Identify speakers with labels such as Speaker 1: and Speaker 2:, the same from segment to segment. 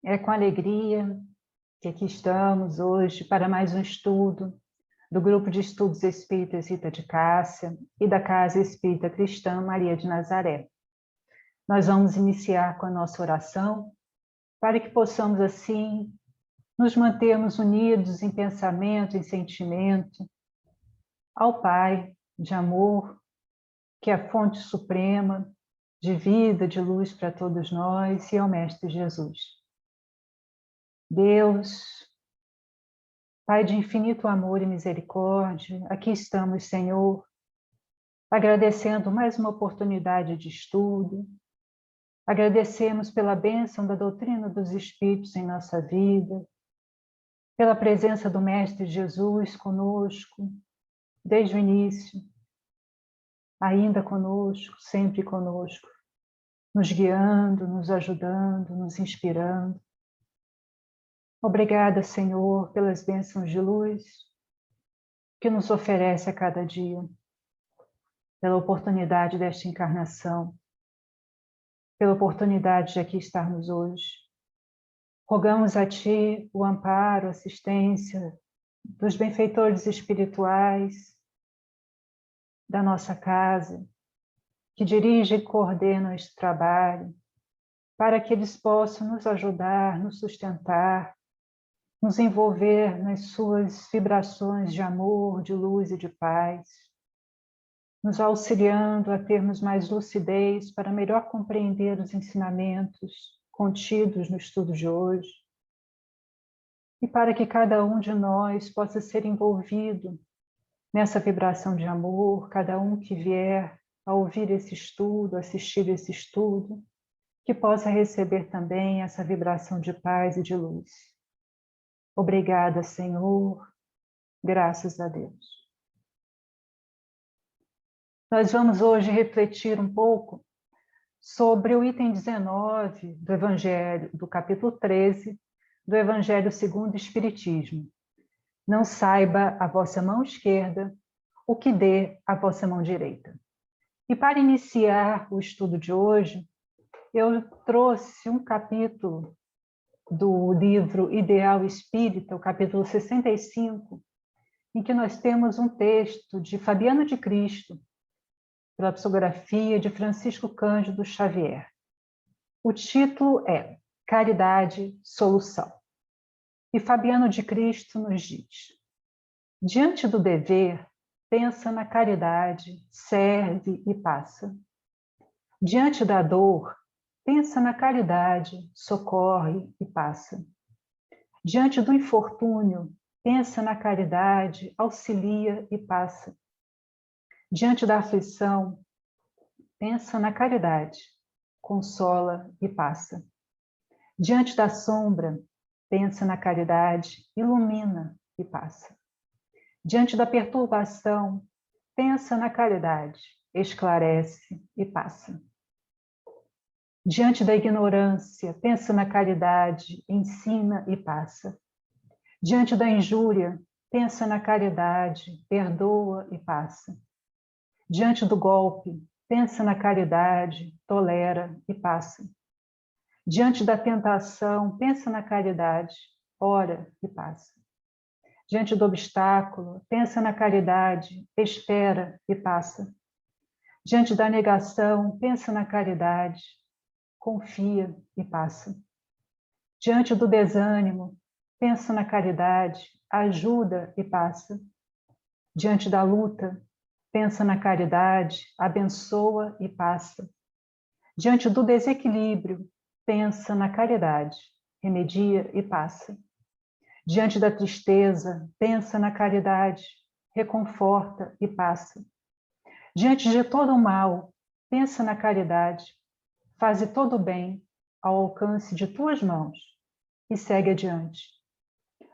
Speaker 1: É com alegria que aqui estamos hoje para mais um estudo do Grupo de Estudos Espíritas Rita de Cássia e da Casa Espírita Cristã Maria de Nazaré. Nós vamos iniciar com a nossa oração para que possamos, assim, nos mantermos unidos em pensamento, em sentimento, ao Pai de amor, que é a fonte suprema de vida, de luz para todos nós, e ao Mestre Jesus. Deus, Pai de infinito amor e misericórdia, aqui estamos, Senhor, agradecendo mais uma oportunidade de estudo, agradecemos pela bênção da doutrina dos Espíritos em nossa vida, pela presença do Mestre Jesus conosco, desde o início, ainda conosco, sempre conosco, nos guiando, nos ajudando, nos inspirando. Obrigada, Senhor, pelas bênçãos de luz que nos oferece a cada dia, pela oportunidade desta encarnação, pela oportunidade de aqui estarmos hoje. Rogamos a Ti o amparo, a assistência dos benfeitores espirituais da nossa casa, que dirigem e coordenam este trabalho, para que eles possam nos ajudar, nos sustentar, nos envolver nas suas vibrações de amor, de luz e de paz, nos auxiliando a termos mais lucidez para melhor compreender os ensinamentos contidos no estudo de hoje, e para que cada um de nós possa ser envolvido nessa vibração de amor, cada um que vier a ouvir esse estudo, assistir esse estudo, que possa receber também essa vibração de paz e de luz. Obrigada, Senhor, graças a Deus. Nós vamos hoje refletir um pouco sobre o item 19 do Evangelho, do capítulo 13, do Evangelho segundo o Espiritismo. Não saiba a vossa mão esquerda o que dê a vossa mão direita. E para iniciar o estudo de hoje, eu trouxe um capítulo do livro Ideal Espírita, o capítulo 65, em que nós temos um texto de Fabiano de Cristo, pela psicografia de Francisco Cândido Xavier. O título é Caridade, Solução. E Fabiano de Cristo nos diz: diante do dever, pensa na caridade, serve e passa. Diante da dor, pensa na caridade, socorre e passa. Diante do infortúnio, pensa na caridade, auxilia e passa. Diante da aflição, pensa na caridade, consola e passa. Diante da sombra, pensa na caridade, ilumina e passa. Diante da perturbação, pensa na caridade, esclarece e passa. Diante da ignorância, pensa na caridade, ensina e passa. Diante da injúria, pensa na caridade, perdoa e passa. Diante do golpe, pensa na caridade, tolera e passa. Diante da tentação, pensa na caridade, ora e passa. Diante do obstáculo, pensa na caridade, espera e passa. Diante da negação, pensa na caridade, confia e passa. Diante do desânimo, pensa na caridade, ajuda e passa. Diante da luta, pensa na caridade, abençoa e passa. Diante do desequilíbrio, pensa na caridade, remedia e passa. Diante da tristeza, pensa na caridade, reconforta e passa. Diante de todo o mal, pensa na caridade, faze todo o bem ao alcance de tuas mãos e segue adiante.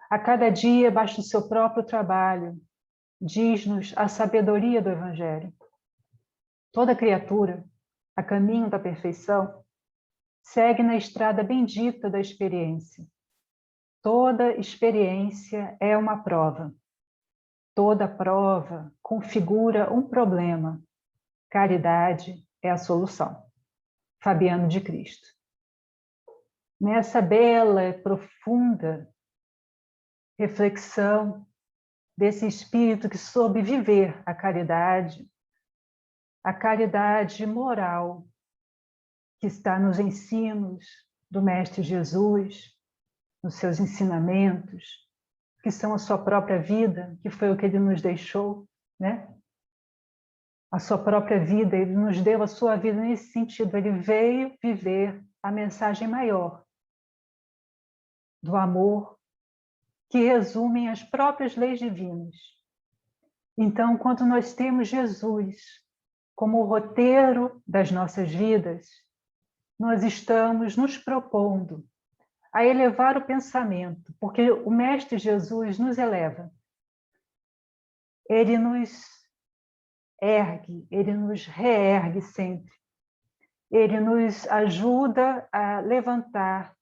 Speaker 1: A cada dia, basta o seu próprio trabalho, diz-nos a sabedoria do Evangelho. Toda criatura, a caminho da perfeição, segue na estrada bendita da experiência. Toda experiência é uma prova. Toda prova configura um problema. Caridade é a solução. Fabiano de Cristo. nessa bela e profunda reflexão desse espírito que soube viver a caridade moral que está nos ensinos do Mestre Jesus, nos seus ensinamentos, que são a sua própria vida, que foi o que ele nos deixou, né? A sua própria vida, ele nos deu a sua vida nesse sentido, ele veio viver a mensagem maior do amor, que resumem as próprias leis divinas. Então, quando nós temos Jesus como o roteiro das nossas vidas, nós estamos nos propondo a elevar o pensamento, porque o Mestre Jesus nos eleva. Ele nos ergue, ele nos reergue sempre. Ele nos ajuda a levantar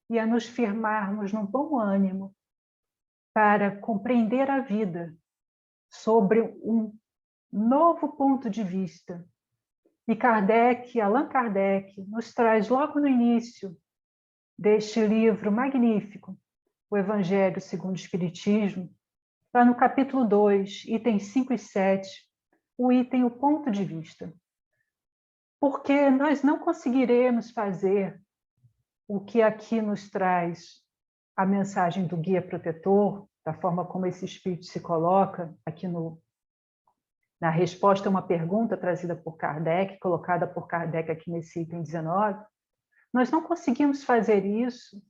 Speaker 1: e a nos firmarmos num bom ânimo para compreender a vida sobre um novo ponto de vista. E Kardec, Allan Kardec, nos traz logo no início deste livro magnífico, o Evangelho segundo o Espiritismo, lá no capítulo 2, itens 5 e 7, o item o ponto de vista. Porque nós não conseguiremos fazer o que aqui nos traz a mensagem do guia protetor, da forma como esse espírito se coloca aqui na resposta a uma pergunta trazida por Kardec, colocada por Kardec aqui nesse item 19, nós não conseguimos fazer isso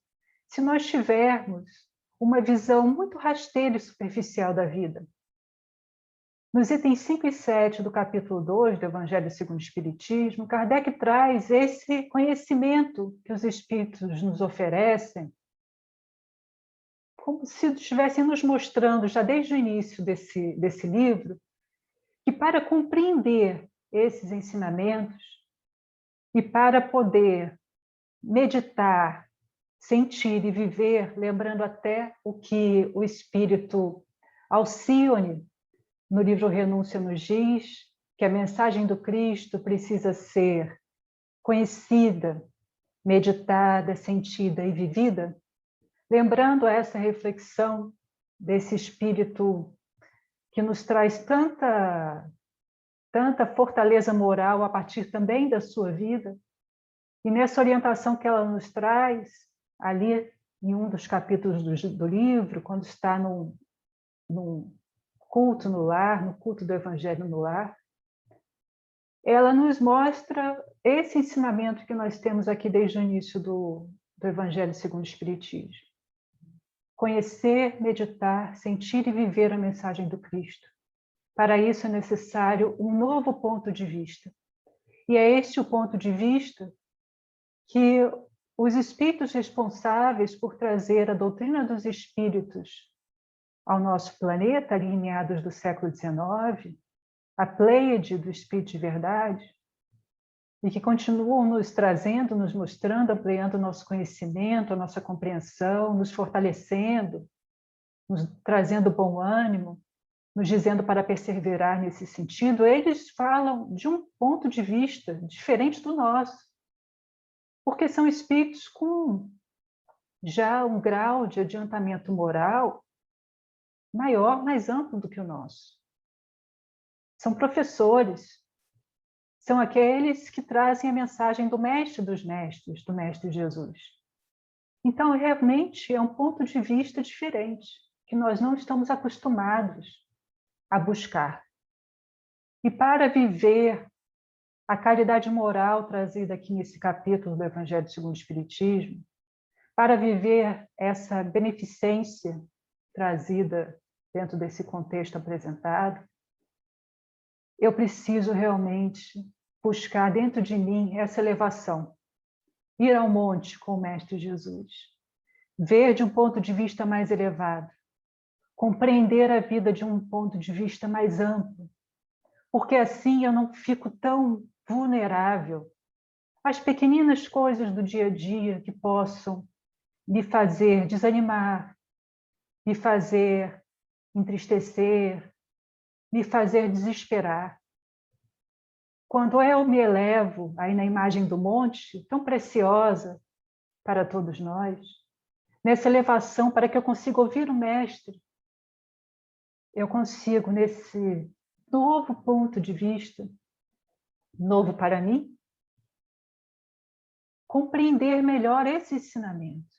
Speaker 1: se nós tivermos uma visão muito rasteira e superficial da vida. Nos itens 5 e 7 do capítulo 2 do Evangelho segundo o Espiritismo, Kardec traz esse conhecimento que os Espíritos nos oferecem, como se estivessem nos mostrando, já desde o início desse livro, que para compreender esses ensinamentos e para poder meditar, sentir e viver, lembrando até o que o Espírito Alcione, no livro Renúncia, nos diz, que a mensagem do Cristo precisa ser conhecida, meditada, sentida e vivida, lembrando essa reflexão desse Espírito que nos traz tanta fortaleza moral a partir também da sua vida, e nessa orientação que ela nos traz, ali em um dos capítulos do livro, quando está num culto no lar, no culto do Evangelho no lar, ela nos mostra esse ensinamento que nós temos aqui desde o início do Evangelho segundo o Espiritismo. Conhecer, meditar, sentir e viver a mensagem do Cristo. Para isso é necessário um novo ponto de vista. E é este o ponto de vista que os espíritos responsáveis por trazer a doutrina dos espíritos ao nosso planeta, ali em meados do século XIX, a Pleiade do Espírito de Verdade, e que continuam nos trazendo, nos mostrando, ampliando o nosso conhecimento, a nossa compreensão, nos fortalecendo, nos trazendo bom ânimo, nos dizendo para perseverar nesse sentido, eles falam de um ponto de vista diferente do nosso, porque são espíritos com já um grau de adiantamento moral maior, mais amplo do que o nosso. São professores, são aqueles que trazem a mensagem do Mestre dos Mestres, do Mestre Jesus. Então, realmente, é um ponto de vista diferente, que nós não estamos acostumados a buscar. E para viver a caridade moral trazida aqui nesse capítulo do Evangelho segundo o Espiritismo, para viver essa beneficência trazida dentro desse contexto apresentado, eu preciso realmente buscar dentro de mim essa elevação, ir ao monte com o Mestre Jesus, ver de um ponto de vista mais elevado, compreender a vida de um ponto de vista mais amplo, porque assim eu não fico tão vulnerável às pequeninas coisas do dia a dia que possam me fazer desanimar, me fazer entristecer, me fazer desesperar. Quando eu me elevo aí na imagem do monte, tão preciosa, para todos nós, nessa elevação para que eu consiga ouvir o Mestre, eu consigo, nesse novo ponto de vista, novo para mim, compreender melhor esse ensinamento.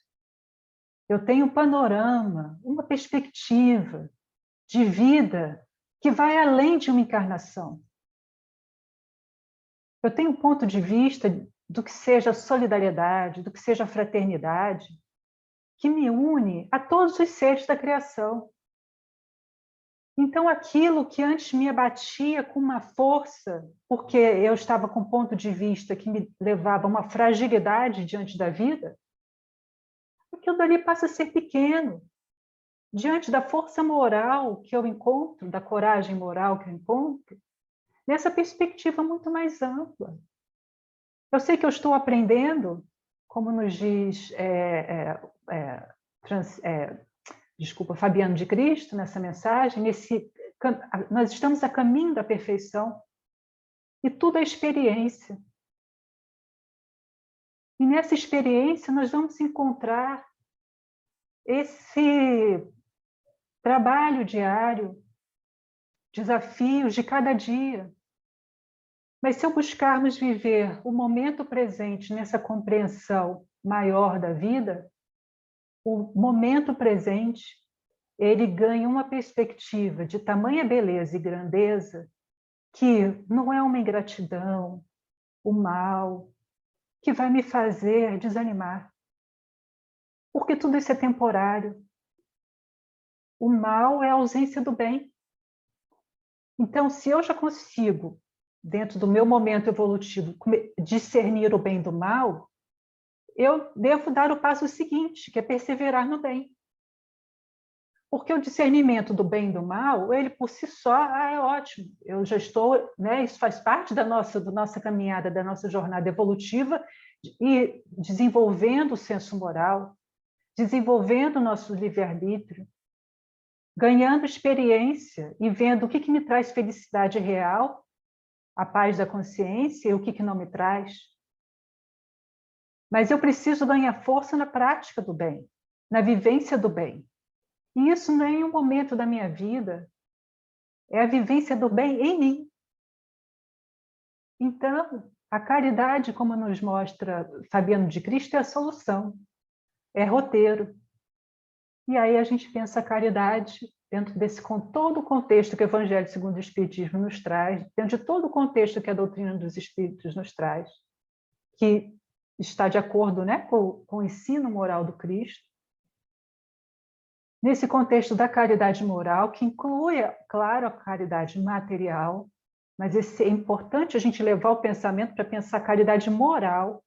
Speaker 1: Eu tenho um panorama, uma perspectiva de vida que vai além de uma encarnação. Eu tenho um ponto de vista do que seja solidariedade, do que seja fraternidade, que me une a todos os seres da criação. Então, aquilo que antes me abatia com uma força, porque eu estava com um ponto de vista que me levava a uma fragilidade diante da vida, aquilo dali passa a ser pequeno. Diante da força moral que eu encontro, da coragem moral que eu encontro, nessa perspectiva muito mais ampla. Eu sei que eu estou aprendendo, como nos diz Fabiano de Cristo, nessa mensagem, nós estamos a caminho da perfeição, e tudo é experiência. E nessa experiência nós vamos encontrar esse trabalho diário, desafios de cada dia. Mas se eu buscarmos viver o momento presente nessa compreensão maior da vida, o momento presente, ele ganha uma perspectiva de tamanha beleza e grandeza que não é uma ingratidão, o mal, que vai me fazer desanimar. Porque tudo isso é temporário. O mal é a ausência do bem. Então, se eu já consigo, dentro do meu momento evolutivo, discernir o bem do mal, eu devo dar o passo seguinte, que é perseverar no bem. Porque o discernimento do bem e do mal, ele por si só é ótimo. Eu já estou, né, isso faz parte da nossa caminhada, da nossa jornada evolutiva, e desenvolvendo o senso moral, desenvolvendo o nosso livre-arbítrio, ganhando experiência e vendo o que me traz felicidade real, a paz da consciência, e o que não me traz. Mas eu preciso ganhar força na prática do bem, na vivência do bem. E isso não é em um momento da minha vida, é a vivência do bem em mim. Então, a caridade, como nos mostra Fabiano de Cristo, é a solução, é roteiro. E aí a gente pensa a caridade dentro desse todo o contexto que o Evangelho segundo o Espiritismo nos traz, dentro de todo o contexto que a doutrina dos Espíritos nos traz, que está de acordo, né, com o ensino moral do Cristo, nesse contexto da caridade moral, que inclui, claro, a caridade material, mas é importante a gente levar o pensamento para pensar a caridade moral.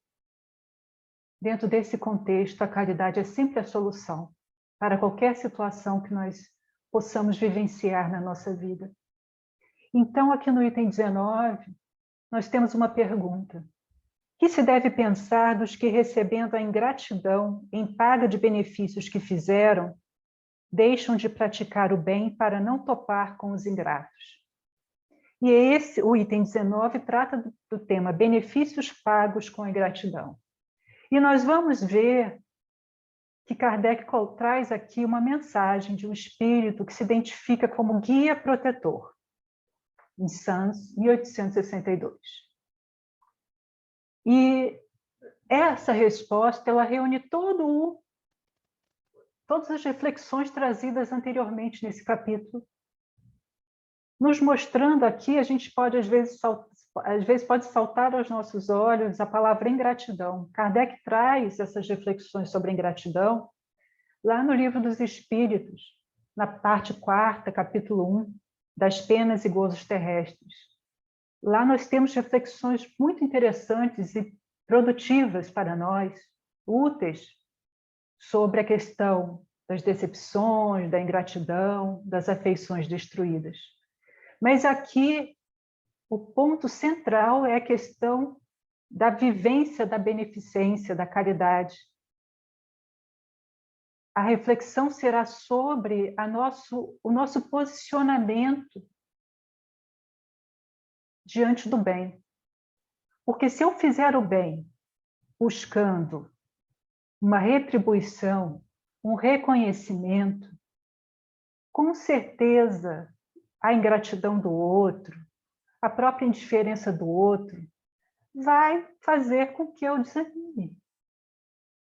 Speaker 1: Dentro desse contexto, a caridade é sempre a solução para qualquer situação que nós possamos vivenciar na nossa vida. Então, aqui no item 19, nós temos uma pergunta. Que se deve pensar dos que, recebendo a ingratidão em paga de benefícios que fizeram, deixam de praticar o bem para não topar com os ingratos? E o item 19 trata do tema benefícios pagos com a ingratidão. E nós vamos ver que Kardec traz aqui uma mensagem de um espírito que se identifica como guia protetor, em Sants, 1862. E essa resposta, ela reúne todas as reflexões trazidas anteriormente nesse capítulo, nos mostrando aqui, a gente pode, às vezes pode saltar aos nossos olhos a palavra ingratidão. Kardec traz essas reflexões sobre ingratidão lá no Livro dos Espíritos, na parte 4ª, capítulo 1, das penas e gozos terrestres. Lá nós temos reflexões muito interessantes e produtivas para nós, úteis, sobre a questão das decepções, da ingratidão, das afeições destruídas. Mas aqui o ponto central é a questão da vivência da beneficência, da caridade. A reflexão será sobre o nosso posicionamento diante do bem. Porque se eu fizer o bem buscando uma retribuição, um reconhecimento, com certeza a ingratidão do outro, a própria indiferença do outro, vai fazer com que eu desanime.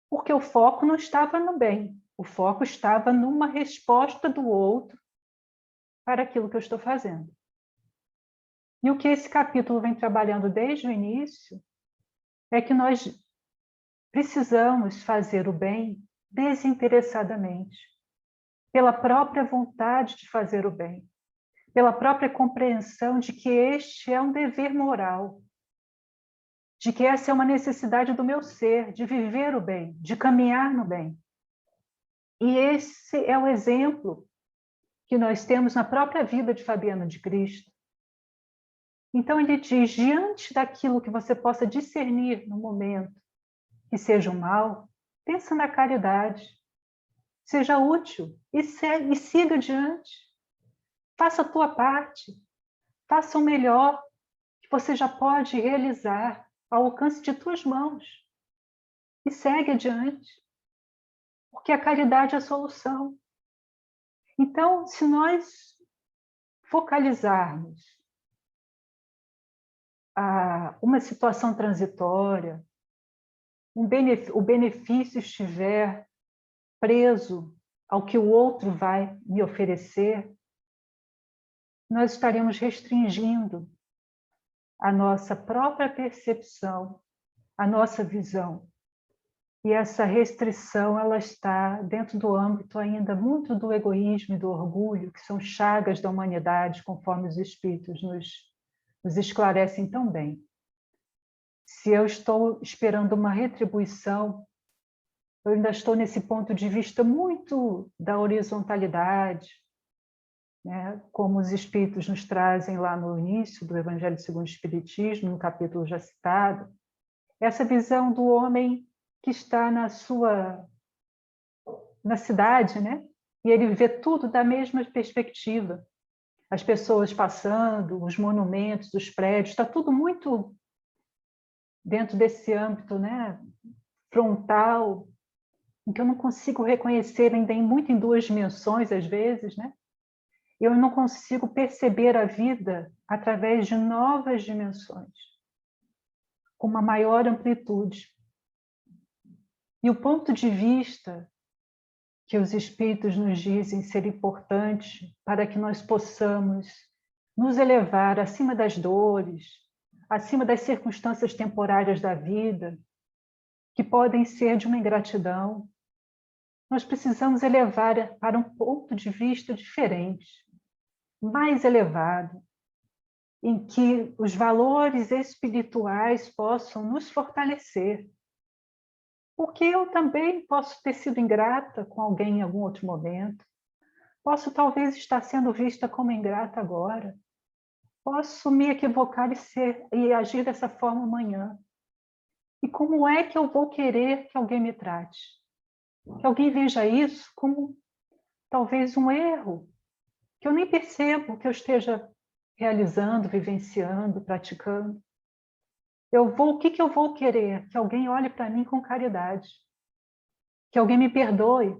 Speaker 1: Porque o foco não estava no bem, o foco estava numa resposta do outro para aquilo que eu estou fazendo. E o que esse capítulo vem trabalhando desde o início é que nós precisamos fazer o bem desinteressadamente, pela própria vontade de fazer o bem, pela própria compreensão de que este é um dever moral, de que essa é uma necessidade do meu ser, de viver o bem, de caminhar no bem. E esse é o exemplo que nós temos na própria vida de Fabiano de Cristo. Então ele diz, diante daquilo que você possa discernir no momento, que seja o mal, pensa na caridade, seja útil e siga adiante. Faça a tua parte, faça o melhor que você já pode realizar ao alcance de tuas mãos e segue adiante, porque a caridade é a solução. Então, se nós focalizarmos uma situação transitória, o benefício estiver preso ao que o outro vai me oferecer, nós estaremos restringindo a nossa própria percepção, a nossa visão. E essa restrição ela está dentro do âmbito ainda muito do egoísmo e do orgulho, que são chagas da humanidade, conforme os Espíritos nos esclarecem tão bem. Se eu estou esperando uma retribuição, eu ainda estou nesse ponto de vista muito da horizontalidade, né? Como os Espíritos nos trazem lá no início do Evangelho segundo o Espiritismo, no capítulo já citado, essa visão do homem que está na cidade, né? E ele vê tudo da mesma perspectiva. As pessoas passando, os monumentos, os prédios, está tudo muito dentro desse âmbito, né? Frontal, em que eu não consigo reconhecer ainda muito em duas dimensões, às vezes, né? Eu não consigo perceber a vida através de novas dimensões, com uma maior amplitude. E o ponto de vista que os Espíritos nos dizem ser importante para que nós possamos nos elevar acima das dores, acima das circunstâncias temporárias da vida, que podem ser de uma ingratidão, nós precisamos elevar para um ponto de vista diferente, mais elevado, em que os valores espirituais possam nos fortalecer. Porque eu também posso ter sido ingrata com alguém em algum outro momento. Posso talvez estar sendo vista como ingrata agora. Posso me equivocar e agir dessa forma amanhã. E como é que eu vou querer que alguém me trate? Que alguém veja isso como talvez um erro, que eu nem percebo que eu esteja realizando, vivenciando, praticando. O que eu vou querer? Que alguém olhe para mim com caridade. Que alguém me perdoe.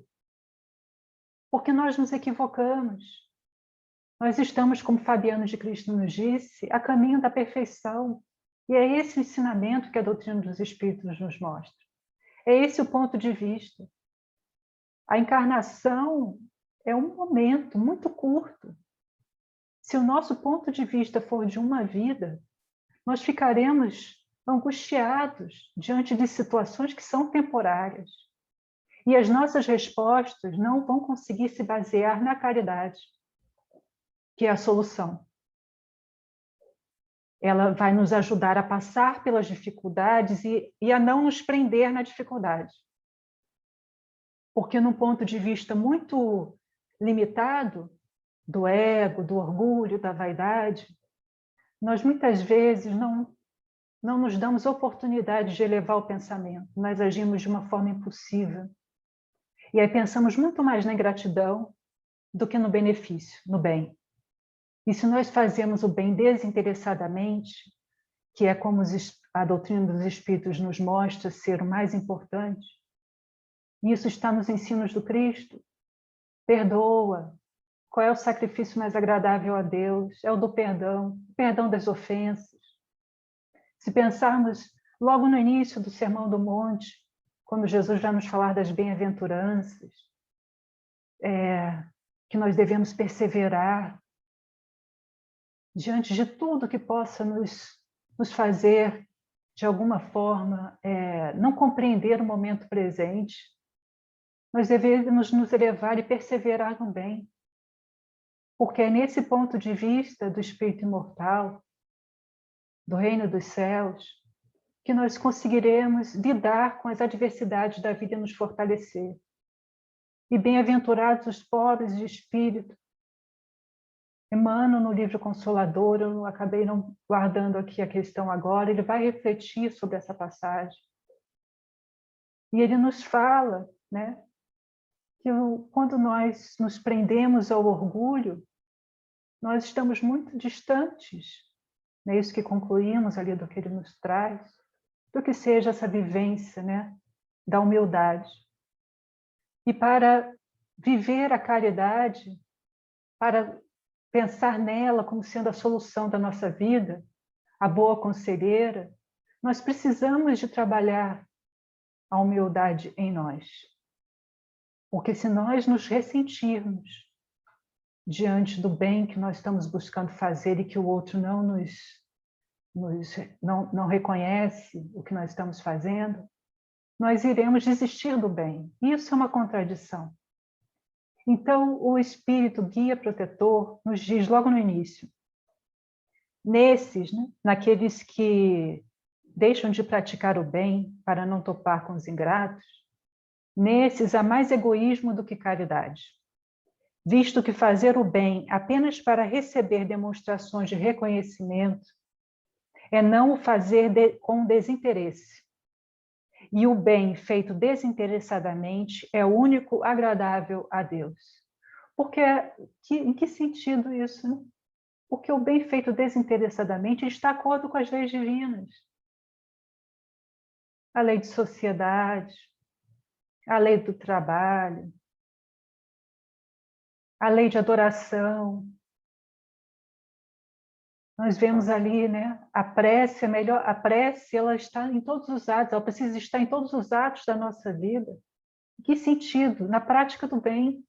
Speaker 1: Porque nós nos equivocamos. Nós estamos, como Fabiano de Cristo nos disse, a caminho da perfeição. E é esse o ensinamento que a doutrina dos Espíritos nos mostra. É esse o ponto de vista. A encarnação é um momento muito curto. Se o nosso ponto de vista for de uma vida, nós ficaremos angustiados diante de situações que são temporárias. E as nossas respostas não vão conseguir se basear na caridade, que é a solução. Ela vai nos ajudar a passar pelas dificuldades e a não nos prender na dificuldade. Porque, num ponto de vista muito limitado, do ego, do orgulho, da vaidade, nós muitas vezes não nos damos oportunidade de elevar o pensamento, nós agimos de uma forma impulsiva. E aí pensamos muito mais na ingratidão do que no benefício, no bem. E se nós fazemos o bem desinteressadamente, que é como a doutrina dos Espíritos nos mostra ser o mais importante, Isso está nos ensinos do Cristo. Perdoa. Qual é o sacrifício mais agradável a Deus? É o do perdão, o perdão das ofensas. Se pensarmos logo no início do Sermão do Monte, quando Jesus vai nos falar das bem-aventuranças, que nós devemos perseverar diante de tudo que possa nos fazer, de alguma forma, não compreender o momento presente, nós devemos nos elevar e perseverar no bem. Porque é nesse ponto de vista do espírito imortal, do reino dos céus, que nós conseguiremos lidar com as adversidades da vida e nos fortalecer. E bem-aventurados os pobres de espírito. Emmanuel, no livro Consolador, eu acabei não guardando aqui a questão agora, ele vai refletir sobre essa passagem. E ele nos fala, né, que quando nós nos prendemos ao orgulho, nós estamos muito distantes, é isso que concluímos ali do que ele nos traz, do que seja essa vivência, né, da humildade. E para viver a caridade, para pensar nela como sendo a solução da nossa vida, a boa conselheira, nós precisamos de trabalhar a humildade em nós. Porque se nós nos ressentirmos diante do bem que nós estamos buscando fazer e que o outro não reconhece o que nós estamos fazendo, nós iremos desistir do bem. Isso é uma contradição. Então, o Espírito guia protetor nos diz logo no início, nesses, né, naqueles que deixam de praticar o bem para não topar com os ingratos, nesses há mais egoísmo do que caridade, visto que fazer o bem apenas para receber demonstrações de reconhecimento é não o fazer com desinteresse. E o bem feito desinteressadamente é o único agradável a Deus. Porque em que sentido isso? Né? Porque o bem feito desinteressadamente está de acordo com as leis divinas. A lei de sociedade, a lei do trabalho, a lei de adoração. Nós vemos ali, né? A prece, a prece, ela está em todos os atos, ela precisa estar em todos os atos da nossa vida. Em que sentido? Na prática do bem.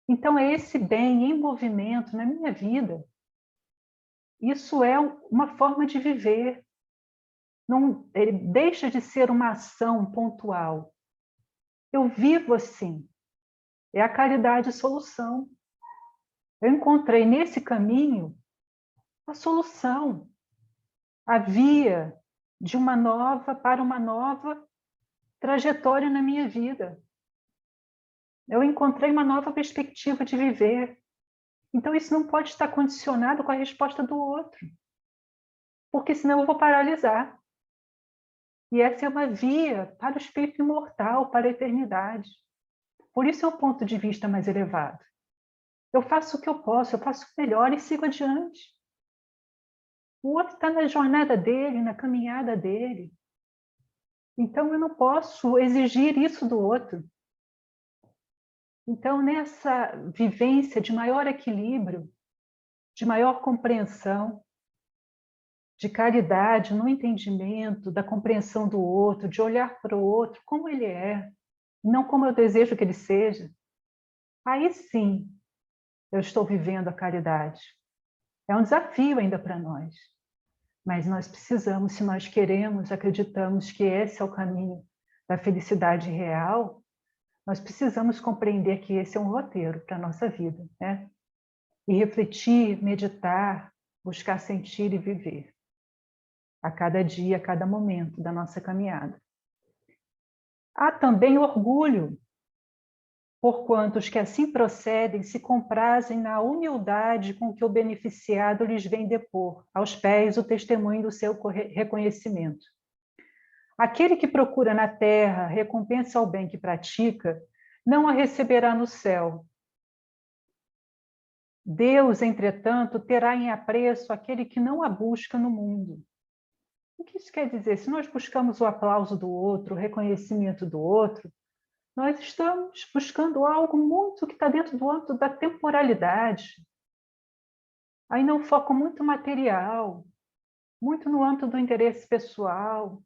Speaker 1: Então, é esse bem em movimento na minha vida. Isso é uma forma de viver. Não, ele deixa de ser uma ação pontual. Eu vivo assim. É a caridade solução. Eu encontrei nesse caminho a solução, a via de uma nova para uma nova trajetória na minha vida. Eu encontrei uma nova perspectiva de viver. Então, isso não pode estar condicionado com a resposta do outro, porque senão eu vou paralisar. E essa é uma via para o espírito imortal, para a eternidade. Por isso é o ponto de vista mais elevado. Eu faço o que eu posso, eu faço o melhor e sigo adiante. O outro está na jornada dele, na caminhada dele. Então, eu não posso exigir isso do outro. Então, nessa vivência de maior equilíbrio, de maior compreensão, de caridade no entendimento, da compreensão do outro, de olhar para o outro como ele é, não como eu desejo que ele seja, aí sim eu estou vivendo a caridade. É um desafio ainda para nós. Mas nós precisamos, se nós queremos, acreditamos que esse é o caminho da felicidade real, nós precisamos compreender que esse é um roteiro para a nossa vida, né? E refletir, meditar, buscar sentir e viver a cada dia, a cada momento da nossa caminhada. Há também orgulho, porquanto os que assim procedem se comprazem na humildade com que o beneficiado lhes vem depor, aos pés, o testemunho do seu reconhecimento. Aquele que procura na terra recompensa ao bem que pratica, não a receberá no céu. Deus, entretanto, terá em apreço aquele que não a busca no mundo. O que isso quer dizer? Se nós buscamos o aplauso do outro, o reconhecimento do outro, nós estamos buscando algo muito que está dentro do âmbito da temporalidade. Aí não foco muito material, muito no âmbito do interesse pessoal,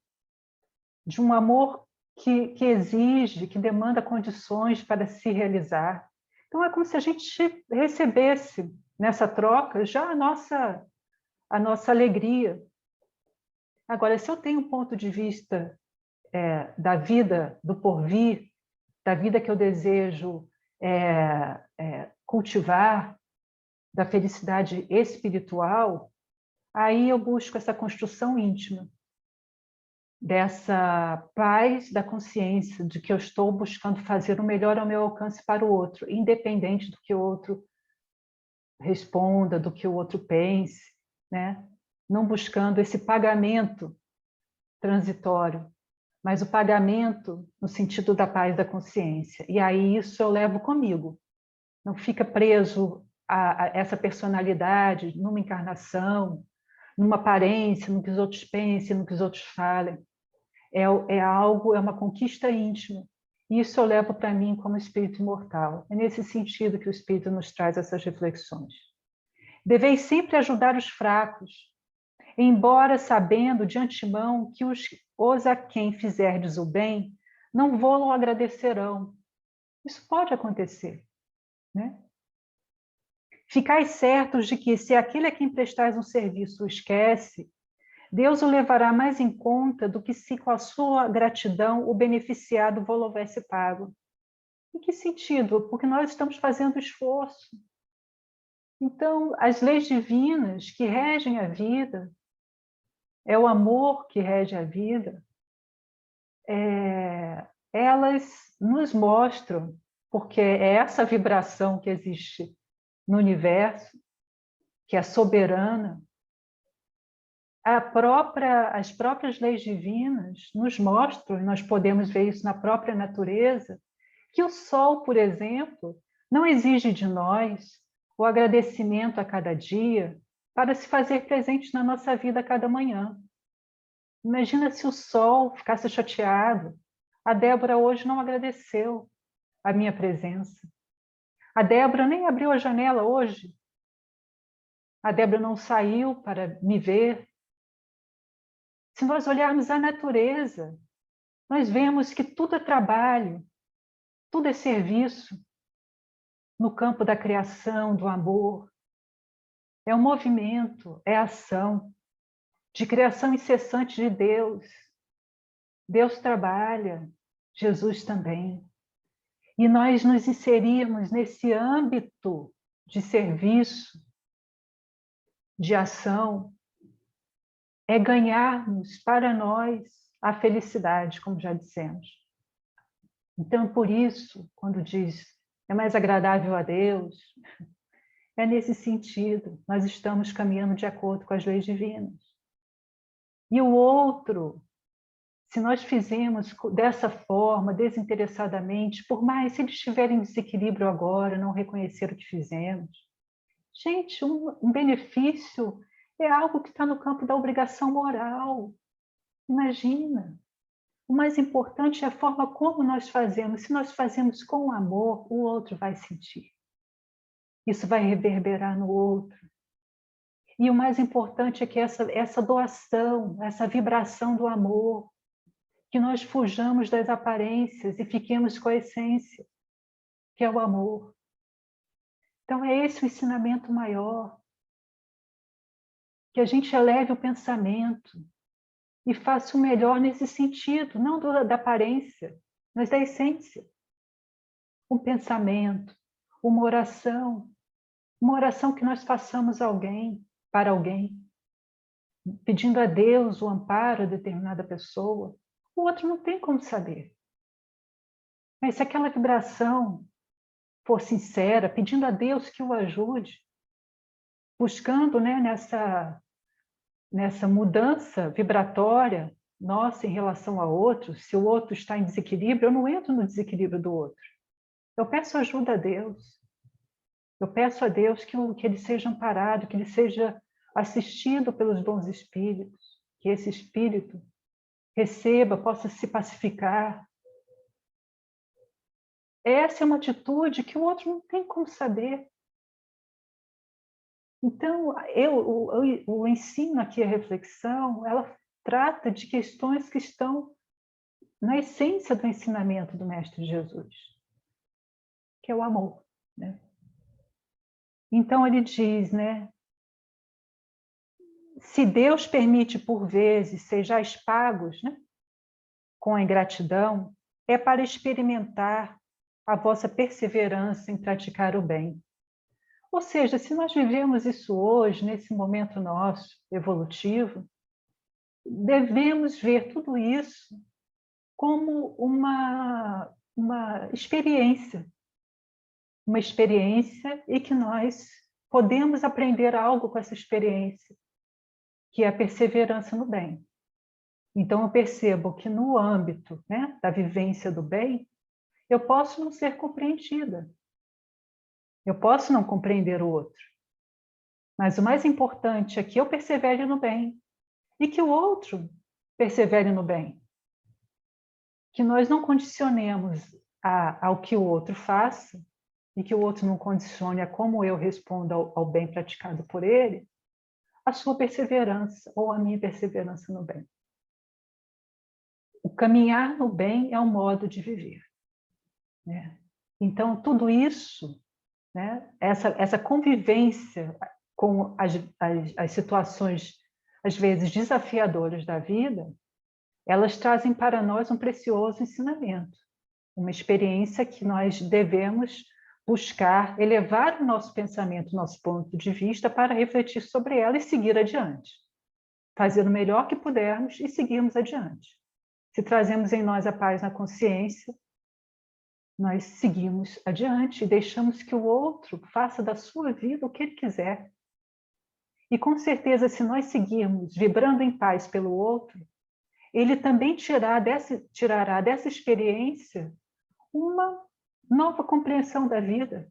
Speaker 1: de um amor que exige, que demanda condições para se realizar. Então, é como se a gente recebesse nessa troca já a nossa alegria. Agora, se eu tenho um ponto de vista da vida do porvir, da vida que eu desejo cultivar, da felicidade espiritual, aí eu busco essa construção íntima, dessa paz da consciência, de que eu estou buscando fazer o melhor ao meu alcance para o outro, independente do que o outro responda, do que o outro pense, né? Não buscando esse pagamento transitório, mas o pagamento no sentido da paz da consciência. E aí isso eu levo comigo. Não fica preso a essa personalidade numa encarnação, numa aparência, no que os outros pensem, no que os outros falem. É uma conquista íntima. E isso eu levo para mim como espírito imortal. É nesse sentido que o espírito nos traz essas reflexões. Deveis sempre ajudar os fracos, embora sabendo de antemão que os a quem fizerdes o bem não vô-lo agradecerão. Isso pode acontecer, né? Ficais certos de que, se aquele a quem prestais um serviço o esquece, Deus o levará mais em conta do que se com a sua gratidão o beneficiado vô-lo houvesse pago. Em que sentido? Porque nós estamos fazendo esforço. Então, as leis divinas que regem a vida, é o amor que rege a vida, elas nos mostram, porque é essa vibração que existe no universo, que é soberana, as próprias leis divinas nos mostram, e nós podemos ver isso na própria natureza, que o sol, por exemplo, não exige de nós o agradecimento a cada dia para se fazer presente na nossa vida a cada manhã. Imagina se o sol ficasse chateado. A Débora hoje não agradeceu a minha presença. A Débora nem abriu a janela hoje. A Débora não saiu para me ver. Se nós olharmos a natureza, nós vemos que tudo é trabalho, tudo é serviço no campo da criação, do amor. É um movimento, é ação de criação incessante de Deus. Deus trabalha, Jesus também. E nós nos inserirmos nesse âmbito de serviço, de ação, é ganharmos para nós a felicidade, como já dissemos. Então, por isso, quando diz é mais agradável a Deus, é nesse sentido, nós estamos caminhando de acordo com as leis divinas. E o outro, se nós fizermos dessa forma, desinteressadamente, por mais se ele estiver em desequilíbrio agora, não reconhecer o que fizemos, gente, um benefício é algo que está no campo da obrigação moral. Imagina. O mais importante é a forma como nós fazemos. Se nós fazemos com amor, o outro vai sentir. Isso vai reverberar no outro. E o mais importante é que essa doação, essa vibração do amor, que nós fujamos das aparências e fiquemos com a essência, que é o amor. Então, é esse o ensinamento maior. Que a gente eleve o pensamento e faça o melhor nesse sentido, não da aparência, mas da essência. Um pensamento, uma oração que nós façamos para alguém, pedindo a Deus o amparo a determinada pessoa. O outro não tem como saber. Mas se aquela vibração for sincera, pedindo a Deus que o ajude, buscando, né, nessa mudança vibratória nossa em relação ao outro, se o outro está em desequilíbrio, eu não entro no desequilíbrio do outro. Eu peço ajuda a Deus. Eu peço a Deus que ele seja amparado, que ele seja assistido pelos bons espíritos. que esse espírito receba, possa se pacificar. Essa é uma atitude que o outro não tem como saber. Então, o ensino aqui, a reflexão, ela trata de questões que estão na essência do ensinamento do Mestre Jesus, que é o amor, né? Então ele diz, né? Se Deus permite por vezes sejais pagos, né, com a ingratidão, é para experimentar a vossa perseverança em praticar o bem. Ou seja, se nós vivemos isso hoje, nesse momento nosso evolutivo, devemos ver tudo isso como uma experiência e que nós podemos aprender algo com essa experiência, que é a perseverança no bem. Então, eu percebo que no âmbito, né, da vivência do bem, eu posso não ser compreendida, eu posso não compreender o outro, mas o mais importante é que eu persevere no bem e que o outro persevere no bem. Que nós não condicionemos ao que o outro faça e que o outro não condicione a como eu respondo ao bem praticado por ele, a sua perseverança ou a minha perseverança no bem. O caminhar no bem é um modo de viver, né? Então, tudo isso, né, essa convivência com as situações, às vezes, desafiadoras da vida, elas trazem para nós um precioso ensinamento, uma experiência que nós devemos buscar elevar o nosso pensamento, o nosso ponto de vista para refletir sobre ela e seguir adiante. Fazer o melhor que pudermos e seguirmos adiante. Se trazemos em nós a paz na consciência, nós seguimos adiante e deixamos que o outro faça da sua vida o que ele quiser. E com certeza, se nós seguirmos vibrando em paz pelo outro, ele também tirará dessa experiência uma nova compreensão da vida.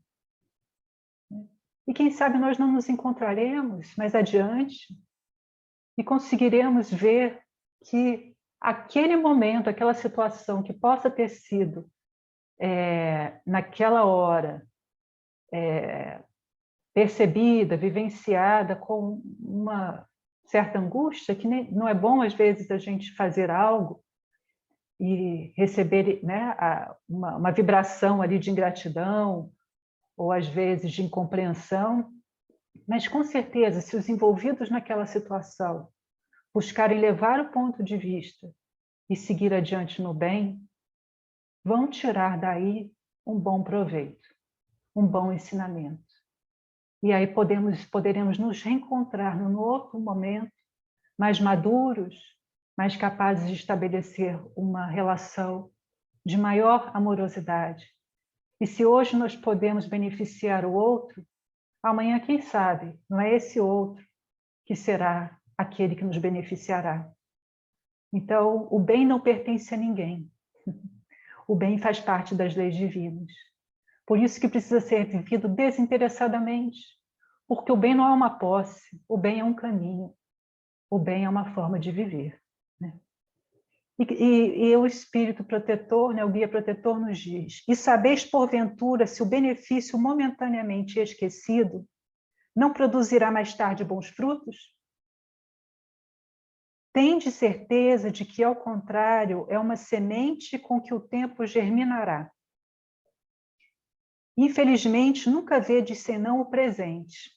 Speaker 1: E quem sabe nós não nos encontraremos mais adiante e conseguiremos ver que aquele momento, aquela situação que possa ter sido naquela hora percebida, vivenciada com uma certa angústia, que não é bom às vezes a gente fazer algo e receber, né, uma vibração ali de ingratidão ou às vezes de incompreensão, mas com certeza se os envolvidos naquela situação buscarem levar o ponto de vista e seguir adiante no bem, vão tirar daí um bom proveito, um bom ensinamento. E aí poderemos nos reencontrar num outro momento, mais maduros, mais capazes de estabelecer uma relação de maior amorosidade. E se hoje nós podemos beneficiar o outro, amanhã, quem sabe, não é esse outro que será aquele que nos beneficiará. Então, o bem não pertence a ninguém. O bem faz parte das leis divinas. Por isso que precisa ser vivido desinteressadamente, porque o bem não é uma posse, o bem é um caminho, o bem é uma forma de viver, né? E o Espírito protetor, né, o guia protetor nos diz: e sabeis porventura se o benefício momentaneamente esquecido não produzirá mais tarde bons frutos? Tende certeza de que, ao contrário, é uma semente com que o tempo germinará. Infelizmente, nunca vedes senão o presente.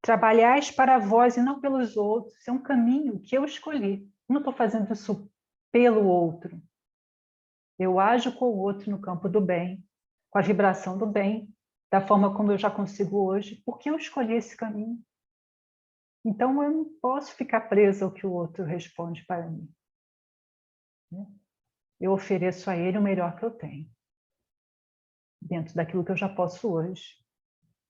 Speaker 1: Trabalhais para vós e não pelos outros. É um caminho que eu escolhi. Não estou fazendo isso pelo outro. Eu ajo com o outro no campo do bem, com a vibração do bem, da forma como eu já consigo hoje, porque eu escolhi esse caminho. Então, eu não posso ficar presa ao que o outro responde para mim. Eu ofereço a ele o melhor que eu tenho, dentro daquilo que eu já posso hoje.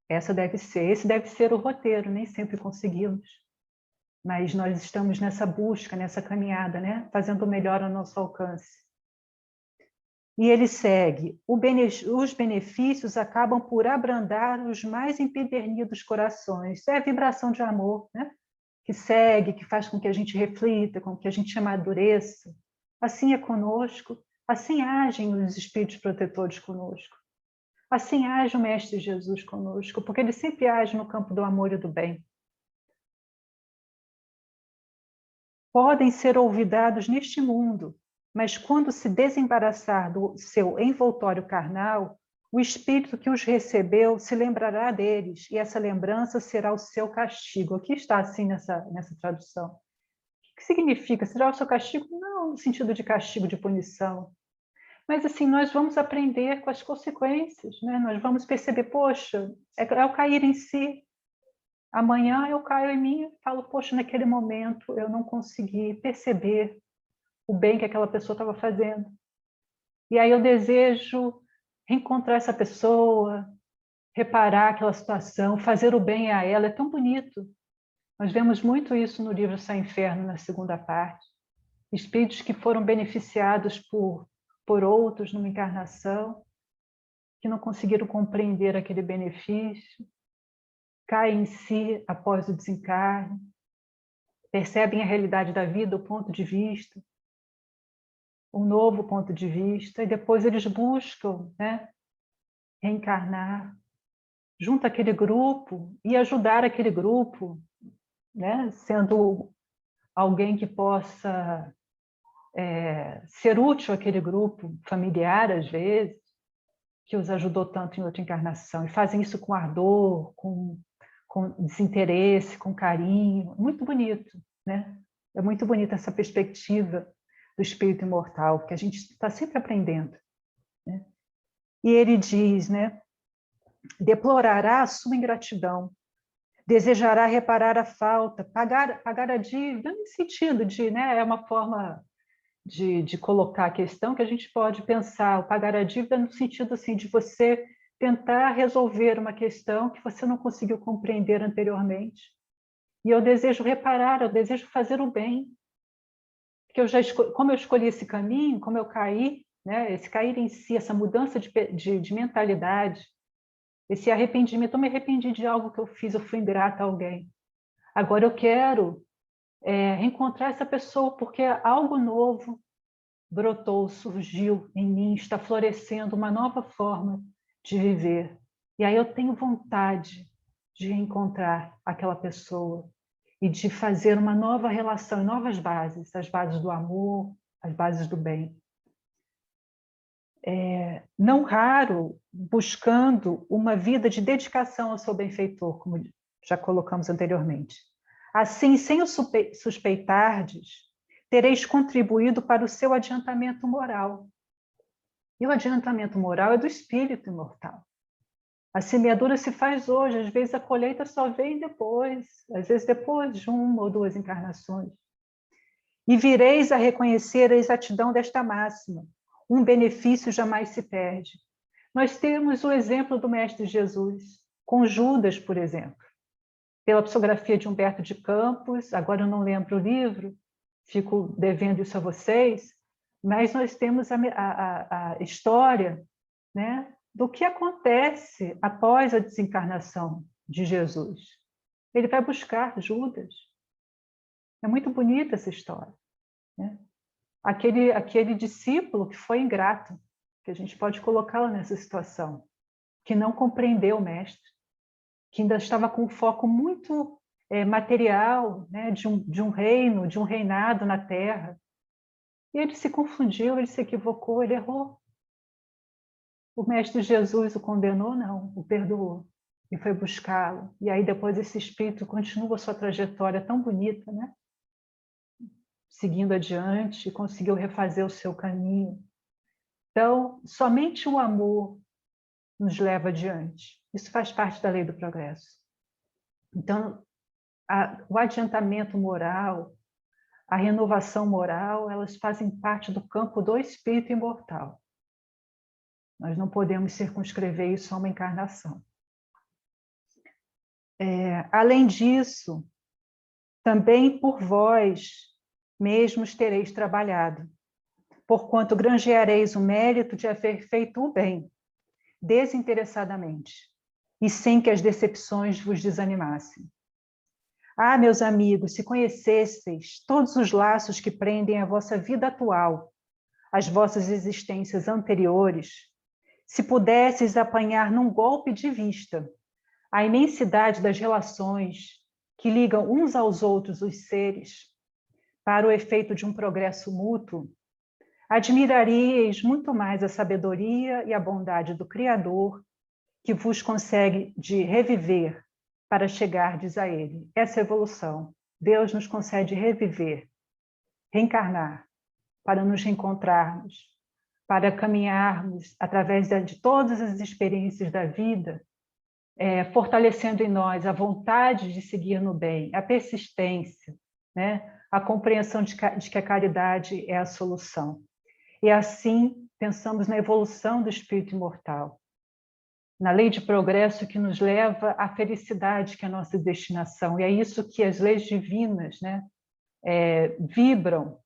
Speaker 1: Esse deve ser o roteiro, nem sempre conseguimos. Mas nós estamos nessa busca, nessa caminhada, né? Fazendo o melhor ao nosso alcance. E ele segue: os benefícios acabam por abrandar os mais empedernidos corações. Isso é a vibração de amor, né? que segue, que faz com que a gente reflita, com que a gente amadureça. Assim é conosco, assim agem os espíritos protetores conosco. Assim age o Mestre Jesus conosco, porque ele sempre age no campo do amor e do bem. Podem ser olvidados neste mundo, mas quando se desembaraçar do seu envoltório carnal, o espírito que os recebeu se lembrará deles, e essa lembrança será o seu castigo. Aqui está assim nessa tradução. O que significa? Será o seu castigo? Não no sentido de castigo, de punição. Mas assim, nós vamos aprender com as consequências, né? Nós vamos perceber, poxa, é o cair em si. Amanhã eu caio em mim e falo, poxa, naquele momento eu não consegui perceber o bem que aquela pessoa estava fazendo. E aí eu desejo reencontrar essa pessoa, reparar aquela situação, fazer o bem a ela. É tão bonito. Nós vemos muito isso no livro Céu e Inferno, na segunda parte. Espíritos que foram beneficiados por outros numa encarnação, que não conseguiram compreender aquele benefício, caem em si após o desencarne, percebem a realidade da vida, o ponto de vista, um novo ponto de vista, e depois eles buscam, né, reencarnar junto àquele grupo e ajudar aquele grupo, né, sendo alguém que possa ser útil àquele grupo familiar, às vezes, que os ajudou tanto em outra encarnação, e fazem isso com ardor, com desinteresse, com carinho. Muito bonito, né? É muito bonita essa perspectiva do espírito imortal, que a gente está sempre aprendendo, né? E ele diz, né? Deplorará a sua ingratidão, desejará reparar a falta, pagar a dívida, no sentido de, né? É uma forma de colocar a questão que a gente pode pensar, o pagar a dívida no sentido assim de você tentar resolver uma questão que você não conseguiu compreender anteriormente. E eu desejo reparar, eu desejo fazer o bem. Porque como eu escolhi esse caminho, como eu caí, né, esse cair em si, essa mudança de mentalidade, esse arrependimento, eu me arrependi de algo que eu fiz, eu fui ingrata a alguém. Agora eu quero reencontrar essa pessoa, porque algo novo brotou, surgiu em mim, está florescendo uma nova forma de viver. E aí eu tenho vontade de reencontrar aquela pessoa e de fazer uma nova relação, novas bases, as bases do amor, as bases do bem. Não raro, buscando uma vida de dedicação ao seu benfeitor, como já colocamos anteriormente. Assim, sem o suspeitardes, tereis contribuído para o seu adiantamento moral. E o adiantamento moral é do espírito imortal. A semeadura se faz hoje, às vezes a colheita só vem depois, às vezes depois de uma ou duas encarnações. E vireis a reconhecer a exatidão desta máxima. Um benefício jamais se perde. Nós temos o exemplo do Mestre Jesus, com Judas, por exemplo. Pela psicografia de Humberto de Campos, agora eu não lembro o livro, fico devendo isso a vocês, mas nós temos a história, né, do que acontece após a desencarnação de Jesus. Ele vai buscar Judas. É muito bonita essa história, né? Aquele discípulo que foi ingrato, que a gente pode colocá-lo nessa situação, que não compreendeu o mestre, que ainda estava com um foco muito material, né, de um reino, de um reinado na Terra. E ele se confundiu, ele se equivocou, ele errou. O Mestre Jesus o condenou? Não, o perdoou. E foi buscá-lo. E aí depois esse espírito continua a sua trajetória tão bonita, né? Seguindo adiante, conseguiu refazer o seu caminho. Então, somente o amor nos leva adiante. Isso faz parte da lei do progresso. Então, o adiantamento moral, a renovação moral, elas fazem parte do campo do espírito imortal. Nós não podemos circunscrever isso a uma encarnação. Além disso, também por vós mesmos tereis trabalhado, porquanto granjeareis o mérito de haver feito o bem, desinteressadamente, e sem que as decepções vos desanimassem. Ah, meus amigos, se conhecesseis todos os laços que prendem a vossa vida atual, as vossas existências anteriores, se pudesseis apanhar num golpe de vista a imensidade das relações que ligam uns aos outros os seres, para o efeito de um progresso mútuo, admiraríeis muito mais a sabedoria e a bondade do Criador, que vos consegue de reviver para chegardes a Ele. Essa é a evolução. Deus nos concede reviver, reencarnar, para nos reencontrarmos, para caminharmos através de todas as experiências da vida, fortalecendo em nós a vontade de seguir no bem, a persistência, né? A compreensão de que a caridade é a solução. E assim pensamos na evolução do espírito imortal, na lei de progresso que nos leva à felicidade, que é a nossa destinação. E é isso que as leis divinas, né, vibram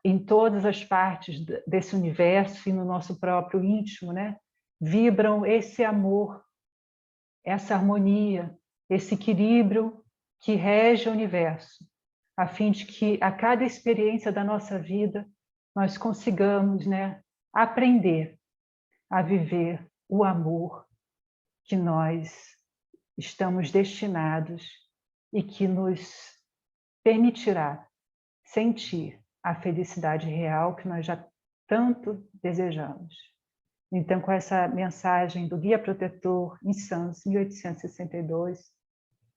Speaker 1: em todas as partes desse universo e no nosso próprio íntimo, né? Vibram esse amor, essa harmonia, esse equilíbrio que rege o universo, a fim de que a cada experiência da nossa vida nós consigamos, né, aprender a viver o amor que nós estamos destinados e que nos permitirá sentir a felicidade real que nós já tanto desejamos. Então, com essa mensagem do Guia Protetor em Santos, 1862,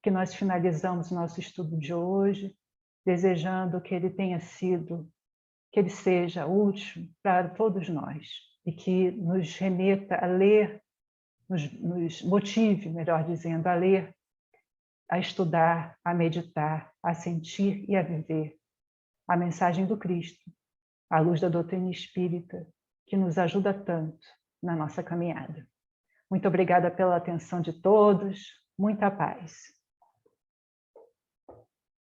Speaker 1: que nós finalizamos nosso estudo de hoje, desejando que ele tenha sido, que ele seja útil para todos nós e que nos remeta a ler, nos motive, melhor dizendo, a ler, a estudar, a meditar, a sentir e a viver a mensagem do Cristo, à luz da doutrina espírita, que nos ajuda tanto na nossa caminhada. Muito obrigada pela atenção de todos, muita paz.